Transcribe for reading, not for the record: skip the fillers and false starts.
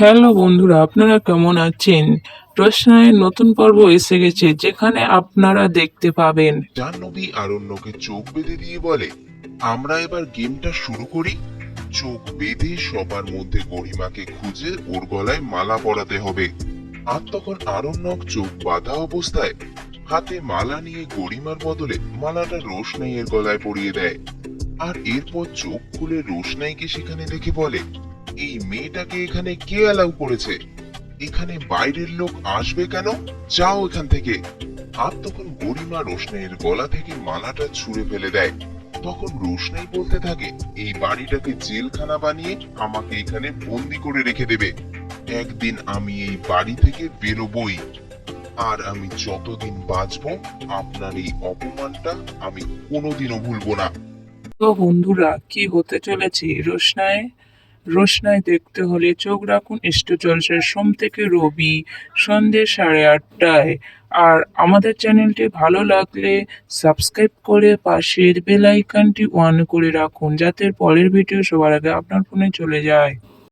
Hello বন্ধুরা, আপনারা কেমন আছেন? রোশনাইয়ের নতুন পর্ব এসে গেছে, যেখানে আপনারা দেখতে পাবেন জাহ্নবী আরণ্যকে চোখ বেঁধে দিয়ে বলে, আমরা এবার গেমটা শুরু করি। চোখ বেঁধে সবার মধ্যে গরিমাকে খুঁজে ওর গলায় মালা পরাতে হবে। আর তখন আরণ্যক চোখ বাঁধা অবস্থায় হাতে মালা নিয়ে গরিমার বদলে মালাটা রোশনাইয়ের গলায় পরিয়ে দেয়। আর এরপর চোখ খুলে রোশনাইকে সেখানে দেখে বলে, এই মেয়েটাকে এখানে কে অ্যালাউ করেছে? এখানে বাইরের লোক আসবে কেন? যাও এখান থেকে। আর তখন গরিমা রোশনাইয়ের গলা থেকে মালাটা ছুঁড়ে ফেলে দেয়। তখন রোশনাই বলতে থাকে, এই বাড়িটাকে জেলখানা বানিয়ে আমাকে এখানে বন্দি করে রেখে দেবে। একদিন আমি এই বাড়ি থেকে বেরোবই। আর আমি যতদিন বাঁচবো আপনার এই অপমানটা আমি কোনোদিনও ভুলবো না। তো বন্ধুরা, কি হতে চলেছে রোশনাই দেখতে হলে চোখ রাখুন স্টার জলসায় সোম থেকে রবি সন্ধ্যে 8:30টায়। আর আমাদের চ্যানেলটি ভালো লাগলে সাবস্ক্রাইব করে পাশের বেল আইকনটি অন করে রাখুন, যাতে পরের ভিডিও সবার আগে আপনার ফোনে চলে যায়।